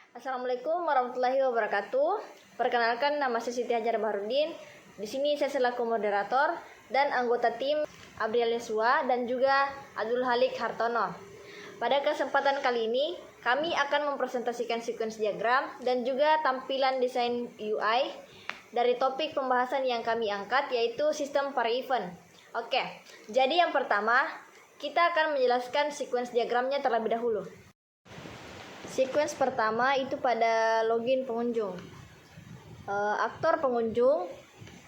Assalamualaikum warahmatullahi wabarakatuh. Perkenalkan, nama saya Siti Hajar Baharudin. Di sini saya selaku moderator dan anggota tim Abrial Yesua dan juga Abdul Halik Hartono. Pada kesempatan kali ini, kami akan mempresentasikan sequence diagram dan juga tampilan desain UI dari topik pembahasan yang kami angkat, yaitu sistem para event. Oke, jadi yang pertama, kita akan menjelaskan sequence diagramnya terlebih dahulu. Sequence pertama itu pada login pengunjung. Aktor pengunjung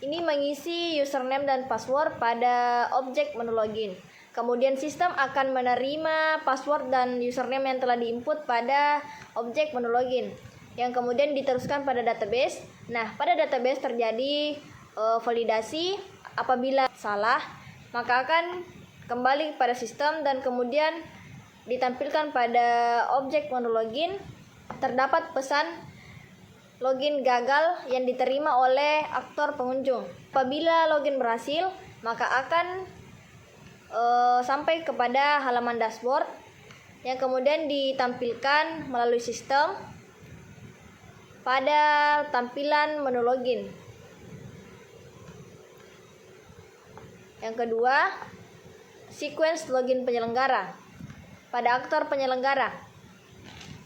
ini mengisi username dan password pada objek menu login. Kemudian sistem akan menerima password dan username yang telah diinput pada objek menu login, yang kemudian diteruskan pada database. Nah, pada database terjadi validasi. Apabila salah, maka akan kembali pada sistem dan kemudian ditampilkan pada objek menu login. Terdapat pesan login gagal yang diterima oleh aktor pengunjung. Apabila login berhasil, maka akan sampai kepada halaman dashboard yang kemudian ditampilkan melalui sistem pada tampilan menu login. Yang kedua, sequence login penyelenggara. Pada aktor penyelenggara,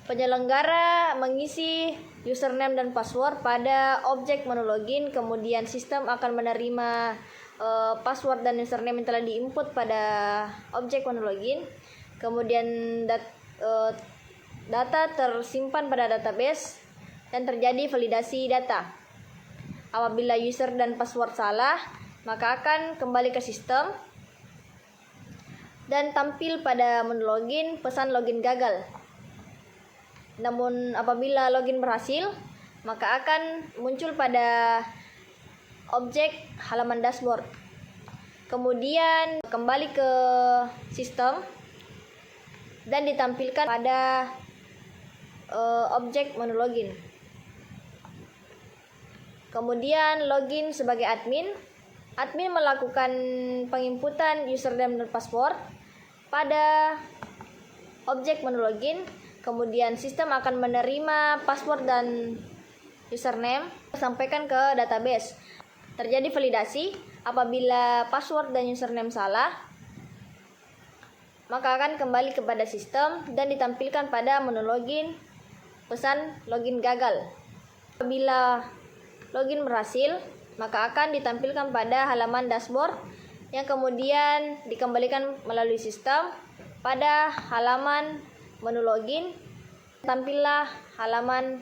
penyelenggara mengisi username dan password pada objek menu login, kemudian sistem akan menerima password dan username yang telah diinput pada objek menu login, kemudian data tersimpan pada database dan terjadi validasi data. Apabila user dan password salah, maka akan kembali ke sistem dan tampil pada menu login pesan login gagal. Namun apabila login berhasil, maka akan muncul pada objek halaman dashboard. Kemudian kembali ke sistem dan ditampilkan pada objek menu login. Kemudian login sebagai admin. Admin melakukan penginputan username dan password pada objek menu login, kemudian sistem akan menerima password dan username sampaikan ke database. Terjadi validasi. Apabila password dan username salah, maka akan kembali kepada sistem dan ditampilkan pada menu login pesan login gagal. Apabila login berhasil, maka akan ditampilkan pada halaman dashboard yang kemudian dikembalikan melalui sistem pada halaman menu login. Tampillah halaman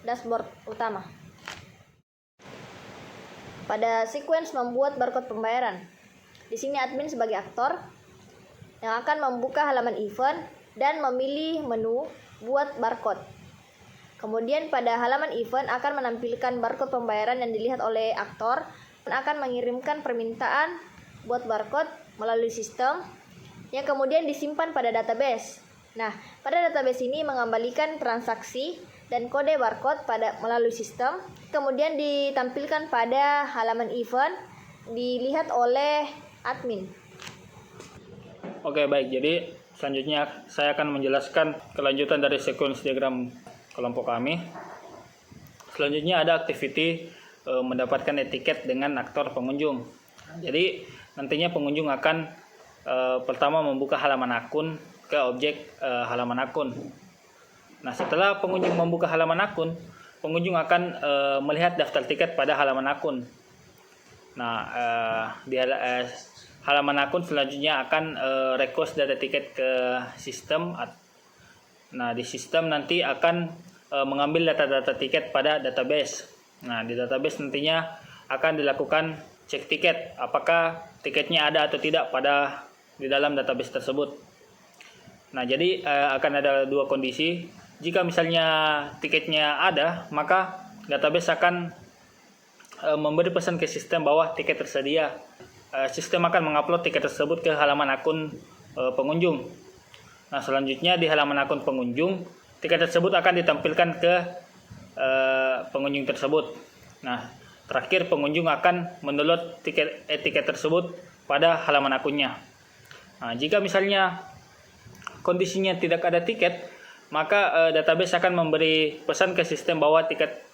dashboard utama. Pada sequence membuat barcode pembayaran. Di sini admin sebagai aktor yang akan membuka halaman event dan memilih menu buat barcode. Kemudian pada halaman event akan menampilkan barcode pembayaran yang dilihat oleh aktor dan akan mengirimkan permintaan buat barcode melalui sistem yang kemudian disimpan pada database. Nah, pada database ini mengembalikan transaksi dan kode barcode melalui sistem, kemudian ditampilkan pada halaman event dilihat oleh admin. Oke, baik. Jadi selanjutnya saya akan menjelaskan kelanjutan dari sequence diagram kelompok kami. Selanjutnya ada activity mendapatkan etiket dengan aktor pengunjung. Jadi nantinya pengunjung akan pertama membuka halaman akun ke objek halaman akun. Nah, setelah pengunjung membuka halaman akun, pengunjung akan melihat daftar tiket pada halaman akun. Nah, di halaman akun selanjutnya akan request data tiket ke sistem. Nah, di sistem nanti akan mengambil data-data tiket pada database. Nah, di database nantinya akan dilakukan cek tiket, apakah tiketnya ada atau tidak di dalam database tersebut. Nah, jadi akan ada dua kondisi. Jika misalnya tiketnya ada, maka database akan memberi pesan ke sistem bahwa tiket tersedia. Sistem akan mengupload tiket tersebut ke halaman akun pengunjung. Nah, selanjutnya di halaman akun pengunjung, tiket tersebut akan ditampilkan ke pengunjung tersebut. Nah, terakhir pengunjung akan mendownload tiket tersebut pada halaman akunnya. Nah, jika misalnya kondisinya tidak ada tiket, maka database akan memberi pesan ke sistem bahwa tiket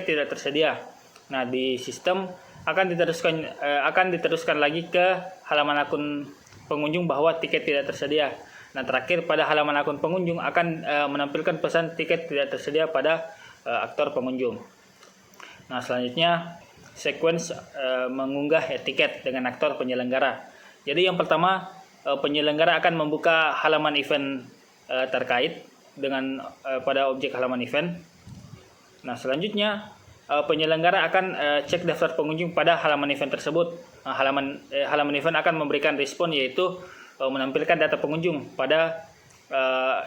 tidak tersedia. Nah, di sistem akan diteruskan lagi ke halaman akun pengunjung bahwa tiket tidak tersedia. Nah, terakhir pada halaman akun pengunjung akan menampilkan pesan tiket tidak tersedia pada aktor pengunjung. Nah, selanjutnya sequence mengunggah tiket dengan aktor penyelenggara. Jadi yang pertama, penyelenggara akan membuka halaman event terkait dengan pada objek halaman event. Nah, selanjutnya penyelenggara akan cek daftar pengunjung pada halaman event tersebut. Halaman event akan memberikan respon, yaitu menampilkan data pengunjung pada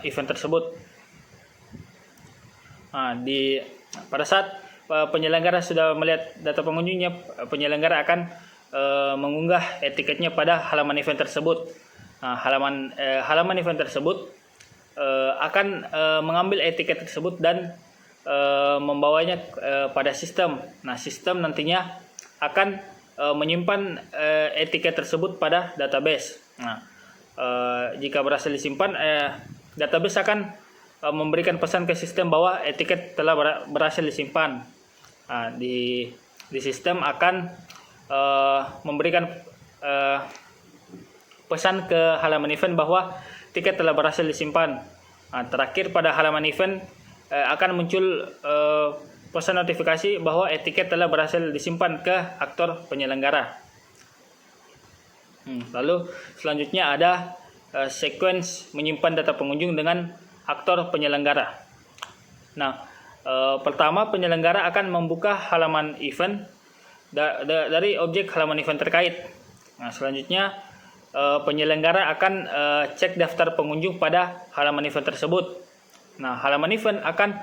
event tersebut. Pada saat penyelenggara sudah melihat data pengunjungnya, penyelenggara akan mengunggah tiketnya pada halaman event tersebut. Halaman event tersebut akan mengambil tiket tersebut dan membawanya pada sistem. Nah, sistem nantinya akan menyimpan tiket tersebut pada database. Nah, jika berhasil disimpan, database akan memberikan pesan ke sistem bahwa tiket telah berhasil disimpan. Nah, di sistem akan memberikan pesan ke halaman event bahwa tiket telah berhasil disimpan. Nah, terakhir pada halaman event akan muncul pesan notifikasi bahwa tiket telah berhasil disimpan ke aktor penyelenggara. Lalu selanjutnya ada sequence menyimpan data pengunjung dengan aktor penyelenggara. Nah, pertama penyelenggara akan membuka halaman event dari objek halaman event terkait. Nah, selanjutnya penyelenggara akan cek daftar pengunjung pada halaman event tersebut. Nah, halaman event akan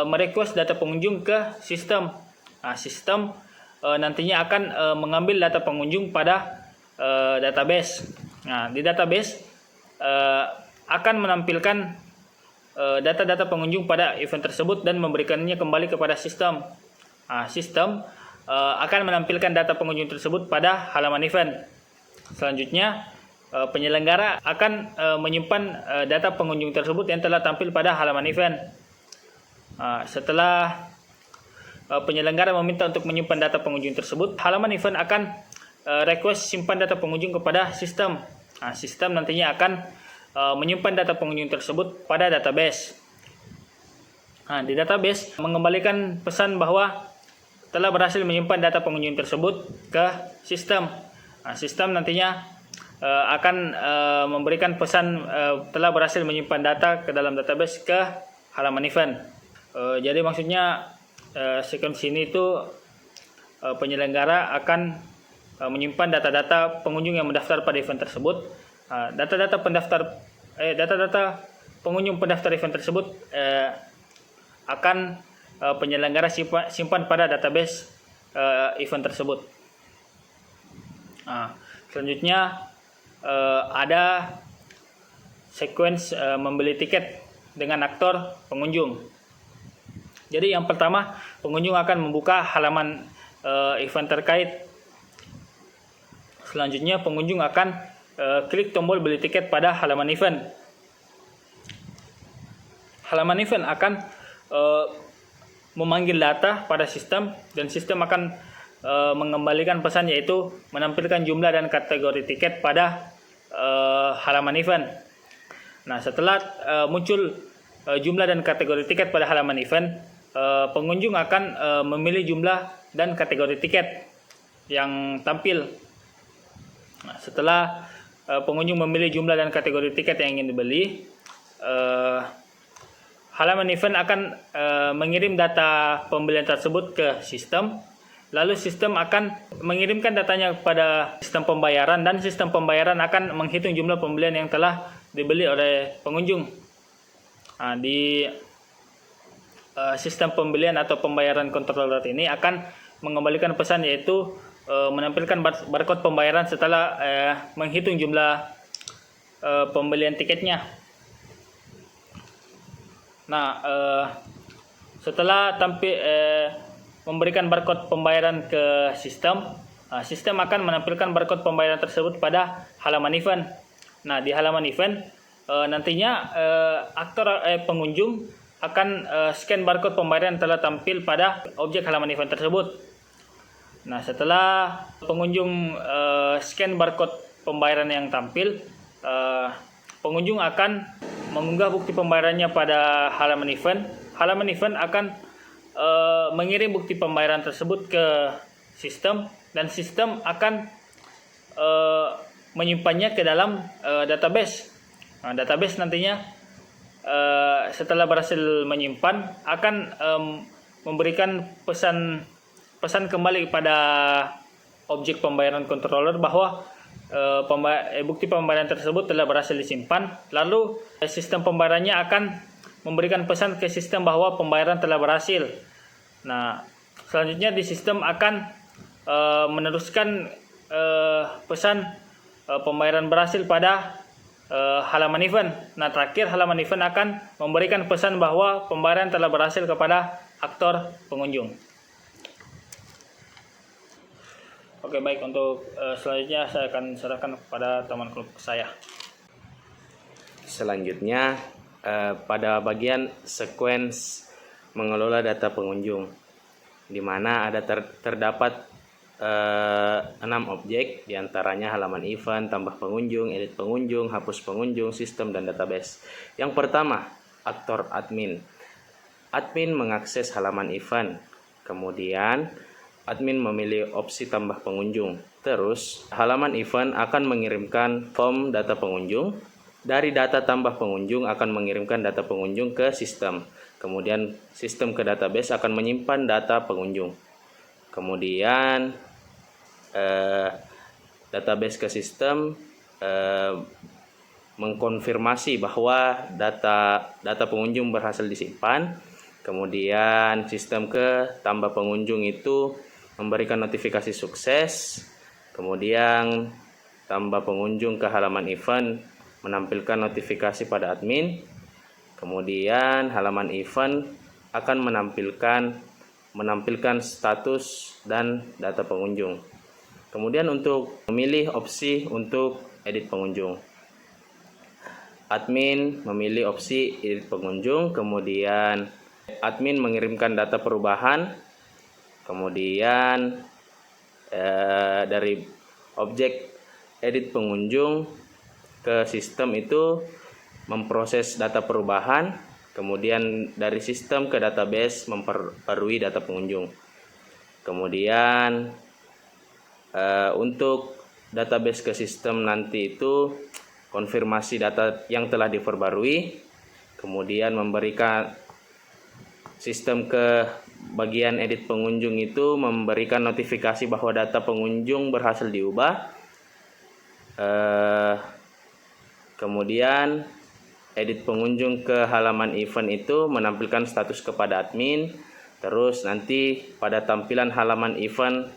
merequest data pengunjung ke sistem. Nah, sistem nantinya akan mengambil data pengunjung pada database. Nah, di database akan menampilkan data-data pengunjung pada event tersebut dan memberikannya kembali kepada sistem. Nah, sistem akan menampilkan data pengunjung tersebut pada halaman event. Selanjutnya, penyelenggara akan menyimpan data pengunjung tersebut yang telah tampil pada halaman event. Setelah penyelenggara meminta untuk menyimpan data pengunjung tersebut, halaman event akan request simpan data pengunjung kepada sistem. Sistem nantinya akan menyimpan data pengunjung tersebut pada database. Di database mengembalikan pesan bahwa telah berhasil menyimpan data pengunjung tersebut ke sistem. Sistem nantinya akan memberikan pesan telah berhasil menyimpan data ke dalam database ke halaman event. Jadi maksudnya sequence ini itu penyelenggara akan menyimpan data-data pengunjung yang mendaftar pada event tersebut. Data-data pengunjung pendaftar event tersebut akan penyelenggara simpan pada database event tersebut. Selanjutnya ada sequence membeli tiket dengan aktor pengunjung. Jadi yang pertama, pengunjung akan membuka halaman event terkait. Selanjutnya pengunjung akan klik tombol beli tiket pada halaman event. Halaman event akan memanggil data pada sistem dan sistem akan mengembalikan pesan, yaitu menampilkan jumlah dan kategori tiket pada halaman event. Nah, setelah muncul jumlah dan kategori tiket pada halaman event, pengunjung akan memilih jumlah dan kategori tiket yang tampil. Nah, setelah pengunjung memilih jumlah dan kategori tiket yang ingin dibeli, halaman event akan mengirim data pembelian tersebut ke sistem. Lalu sistem akan mengirimkan datanya kepada sistem pembayaran dan sistem pembayaran akan menghitung jumlah pembelian yang telah dibeli oleh pengunjung. Di sistem pembelian atau pembayaran controller ini akan mengembalikan pesan, yaitu menampilkan barcode pembayaran setelah menghitung jumlah pembelian tiketnya. Nah, setelah memberikan barcode pembayaran ke sistem, sistem akan menampilkan barcode pembayaran tersebut pada halaman event. Nah, di halaman event nantinya pengunjung akan scan barcode pembayaran yang telah tampil pada objek halaman event tersebut. Nah, setelah pengunjung scan barcode pembayaran yang tampil, pengunjung akan mengunggah bukti pembayarannya pada halaman event. Halaman event akan mengirim bukti pembayaran tersebut ke sistem, dan sistem akan menyimpannya ke dalam database. Nah, database nantinya setelah berhasil menyimpan akan memberikan pesan kembali kepada objek pembayaran controller bahwa bukti pembayaran tersebut telah berhasil disimpan. Lalu sistem pembayarannya akan memberikan pesan ke sistem bahwa pembayaran telah berhasil. Nah, selanjutnya di sistem akan meneruskan pesan pembayaran berhasil pada halaman event. Nah, terakhir halaman event akan memberikan pesan bahwa pembayaran telah berhasil kepada aktor pengunjung. Oke, baik, untuk selanjutnya saya akan serahkan kepada teman klub saya. Selanjutnya pada bagian sequence mengelola data pengunjung, di mana ada terdapat 6 objek, diantaranya halaman event, tambah pengunjung, edit pengunjung, hapus pengunjung, sistem, dan database. Yang pertama, aktor admin. Admin mengakses halaman event, kemudian admin memilih opsi tambah pengunjung. Terus, halaman event akan mengirimkan form data pengunjung. Dari data tambah pengunjung akan mengirimkan data pengunjung ke sistem. Kemudian sistem ke database akan menyimpan data pengunjung. Kemudian database ke sistem mengkonfirmasi bahwa data pengunjung berhasil disimpan. Kemudian sistem ke tambah pengunjung itu memberikan notifikasi sukses. Kemudian tambah pengunjung ke halaman event menampilkan notifikasi pada admin. Kemudian halaman event akan menampilkan status dan data pengunjung. Kemudian untuk memilih opsi untuk edit pengunjung, admin memilih opsi edit pengunjung, kemudian admin mengirimkan data perubahan, kemudian dari objek edit pengunjung ke sistem itu memproses data perubahan, kemudian dari sistem ke database memperbarui data pengunjung. Kemudian untuk database ke sistem nanti itu konfirmasi data yang telah diperbarui, kemudian memberikan sistem ke bagian edit pengunjung itu memberikan notifikasi bahwa data pengunjung berhasil diubah. Kemudian edit pengunjung ke halaman event itu menampilkan status kepada admin. Terus nanti pada tampilan halaman event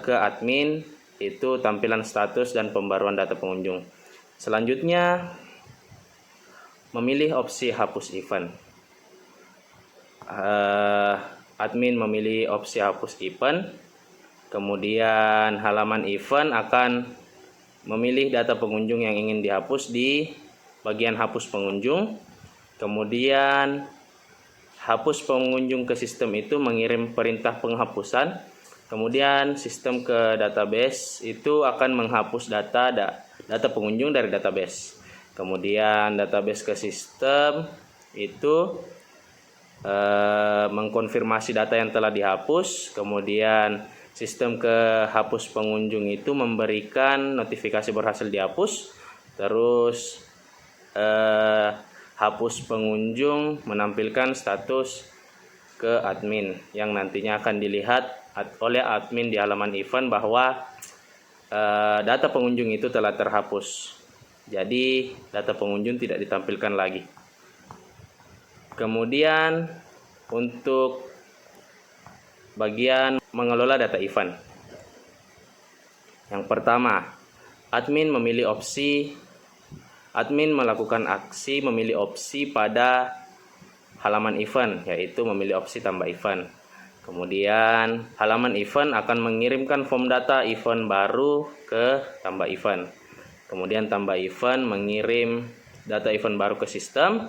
ke admin itu tampilan status dan pembaruan data pengunjung. Selanjutnya memilih opsi hapus event. Admin memilih opsi hapus event. Kemudian halaman event akan memilih data pengunjung yang ingin dihapus di bagian hapus pengunjung. Kemudian hapus pengunjung ke sistem itu mengirim perintah penghapusan. Kemudian sistem ke database itu akan menghapus data pengunjung dari database. Kemudian database ke sistem itu mengkonfirmasi data yang telah dihapus. Kemudian sistem ke hapus pengunjung itu memberikan notifikasi berhasil dihapus. Terus hapus pengunjung menampilkan status ke admin yang nantinya akan dilihat oleh admin di halaman event bahwa data pengunjung itu telah terhapus. Jadi data pengunjung tidak ditampilkan lagi. Kemudian untuk bagian mengelola data event. Yang pertama, admin melakukan aksi memilih opsi pada halaman event, yaitu memilih opsi tambah event. Kemudian halaman event akan mengirimkan form data event baru ke tambah event. kemudian tambah event mengirim data event baru ke sistem,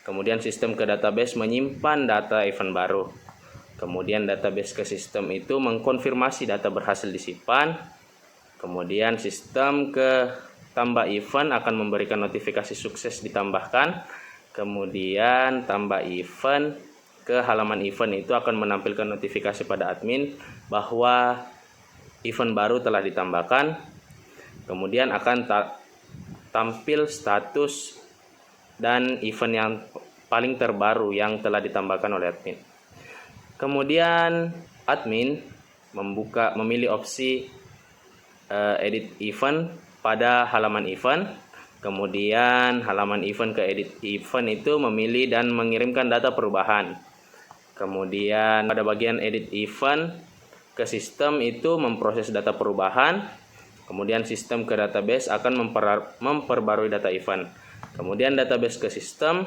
kemudian sistem ke database menyimpan data event baru, kemudian database ke sistem itu mengkonfirmasi data berhasil disimpan, kemudian sistem ke tambah event akan memberikan notifikasi sukses ditambahkan, kemudian tambah event ke halaman event itu akan menampilkan notifikasi pada admin bahwa event baru telah ditambahkan, kemudian akan tampil status dan event yang paling terbaru yang telah ditambahkan oleh admin. Kemudian admin memilih opsi edit event pada halaman event. Kemudian halaman event ke edit event itu memilih dan mengirimkan data perubahan. Kemudian pada bagian edit event ke sistem itu memproses data perubahan. Kemudian sistem ke database akan memperbarui data event. Kemudian database ke sistem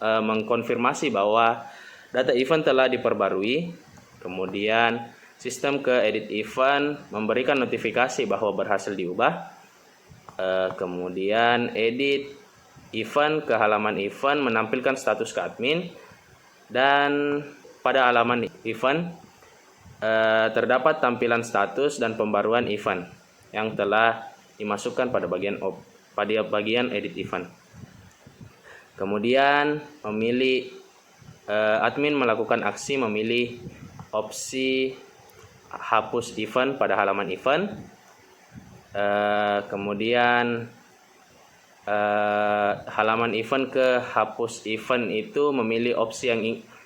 mengkonfirmasi bahwa data event telah diperbarui. Kemudian sistem ke edit event memberikan notifikasi bahwa berhasil diubah. Kemudian edit event ke halaman event menampilkan status ke admin, dan pada halaman event terdapat tampilan status dan pembaruan event yang telah dimasukkan pada bagian edit event. Kemudian admin melakukan aksi memilih opsi hapus event pada halaman event. Kemudian halaman event ke hapus event itu memilih opsi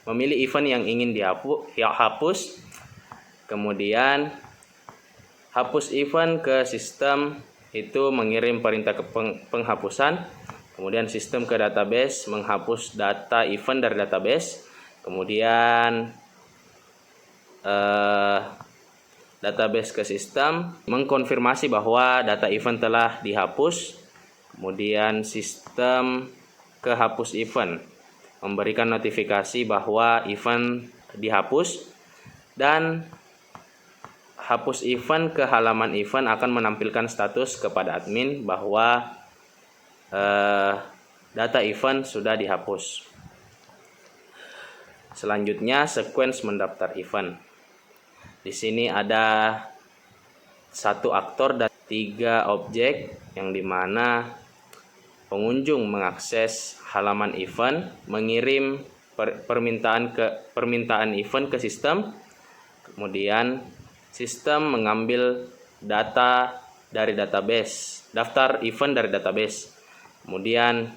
memilih event yang ingin dihapus. Kemudian hapus event ke sistem itu mengirim perintah ke penghapusan. Kemudian sistem ke database menghapus data event dari database. Kemudian database ke sistem mengkonfirmasi bahwa data event telah dihapus. Kemudian sistem ke hapus event memberikan notifikasi bahwa event dihapus, dan hapus event ke halaman event akan menampilkan status kepada admin bahwa data event sudah dihapus. Selanjutnya sequence mendaftar event. Di sini ada satu aktor dan 3 objek, yang dimana pengunjung mengakses halaman event, mengirim permintaan event ke sistem, kemudian sistem mengambil data dari database, daftar event dari database. Kemudian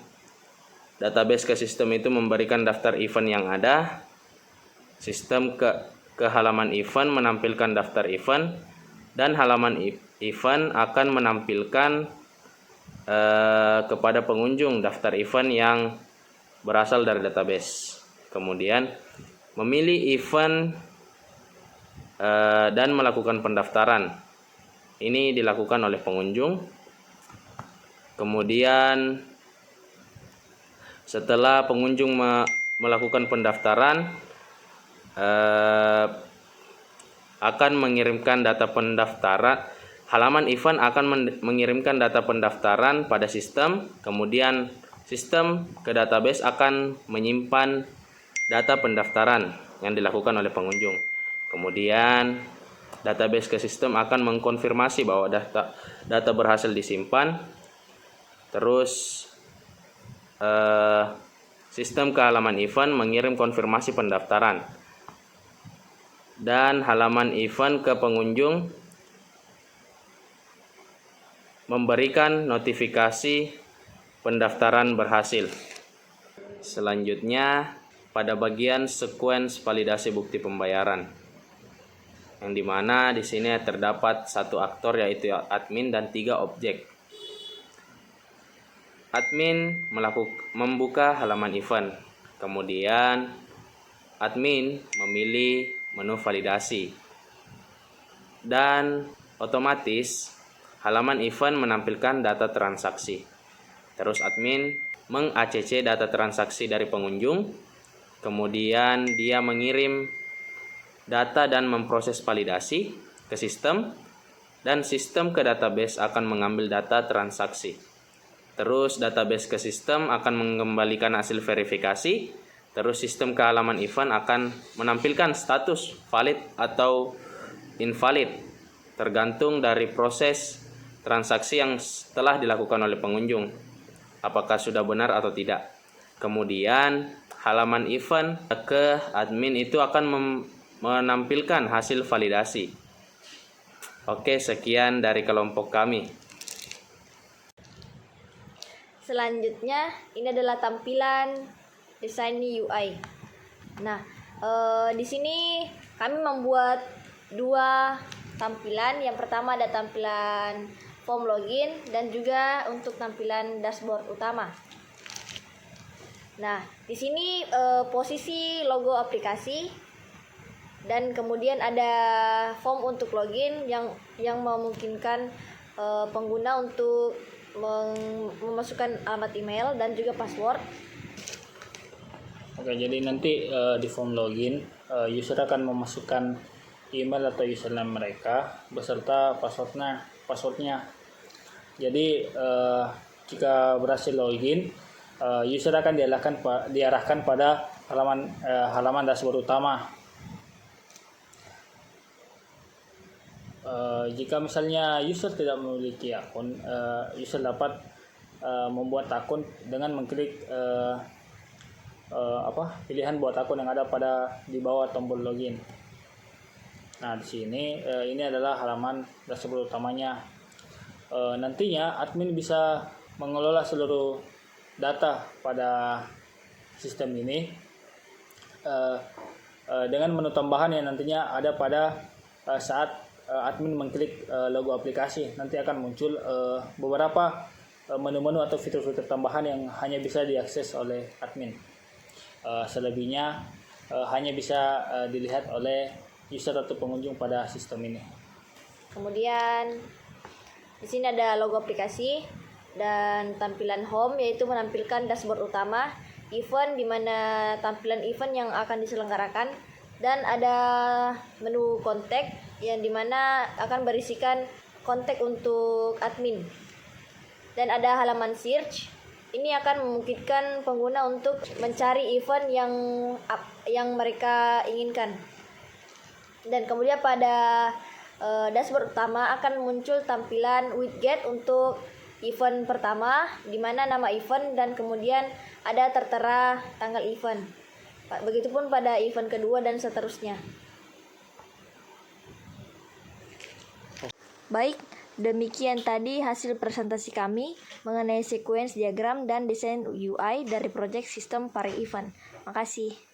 database ke sistem itu memberikan daftar event yang ada. Sistem ke halaman event menampilkan daftar event, dan halaman event akan menampilkan kepada pengunjung daftar event yang berasal dari database. Kemudian memilih event dan melakukan pendaftaran. Ini dilakukan oleh pengunjung. Kemudian setelah pengunjung melakukan pendaftaran, akan mengirimkan data pendaftaran. Halaman event akan mengirimkan data pendaftaran pada sistem. Kemudian sistem ke database akan menyimpan data pendaftaran yang dilakukan oleh pengunjung. Kemudian database ke sistem akan mengkonfirmasi bahwa data berhasil disimpan. Terus sistem ke halaman event mengirim konfirmasi pendaftaran, dan halaman event ke pengunjung memberikan notifikasi pendaftaran berhasil. Selanjutnya pada bagian sequence validasi bukti pembayaran, yang dimana di sini terdapat satu aktor yaitu admin dan 3 objek. Admin membuka halaman event, kemudian admin memilih menu validasi, dan otomatis halaman event menampilkan data transaksi. Terus admin meng-ACC data transaksi dari pengunjung, kemudian dia mengirim data dan memproses validasi ke sistem. dan sistem ke database akan mengambil data transaksi. Terus database ke sistem akan mengembalikan hasil verifikasi. Terus sistem ke halaman event akan menampilkan status valid atau invalid tergantung dari proses transaksi yang telah dilakukan oleh pengunjung, apakah sudah benar atau tidak. Kemudian halaman event ke admin itu akan menampilkan hasil validasi. Oke, sekian dari kelompok kami. Selanjutnya ini adalah tampilan desain UI. Nah, di sini kami membuat dua tampilan. Yang pertama ada tampilan form login dan juga untuk tampilan dashboard utama. Nah, di sini posisi logo aplikasi dan kemudian ada form untuk login yang memungkinkan pengguna untuk memasukkan alamat email dan juga password. Oke, jadi nanti di form login user akan memasukkan email atau username mereka beserta passwordnya. Jadi jika berhasil login, user akan diarahkan pada halaman dashboard utama. Jika misalnya user tidak memiliki akun, user dapat membuat akun dengan mengklik pilihan buat akun yang ada di bawah tombol login. Nah, di sini ini adalah halaman dashboard utamanya. Nantinya admin bisa mengelola seluruh data pada sistem ini dengan menu tambahan yang nantinya ada pada saat admin mengklik logo aplikasi. Nanti akan muncul beberapa menu-menu atau fitur-fitur tambahan yang hanya bisa diakses oleh admin. Selebihnya hanya bisa dilihat oleh user atau pengunjung pada sistem ini. Kemudian di sini ada logo aplikasi dan tampilan home, yaitu menampilkan dashboard utama, event di mana tampilan event yang akan diselenggarakan, dan ada menu kontak yang dimana akan berisikan kontak untuk admin. Dan ada halaman search. Ini akan memungkinkan pengguna untuk mencari event yang mereka inginkan. Dan kemudian pada dashboard utama akan muncul tampilan widget untuk event pertama, di mana nama event dan kemudian ada tertera tanggal event. Begitupun pada event kedua dan seterusnya. Baik, demikian tadi hasil presentasi kami mengenai sequence diagram dan desain UI dari proyek sistem Pare Event. Makasih.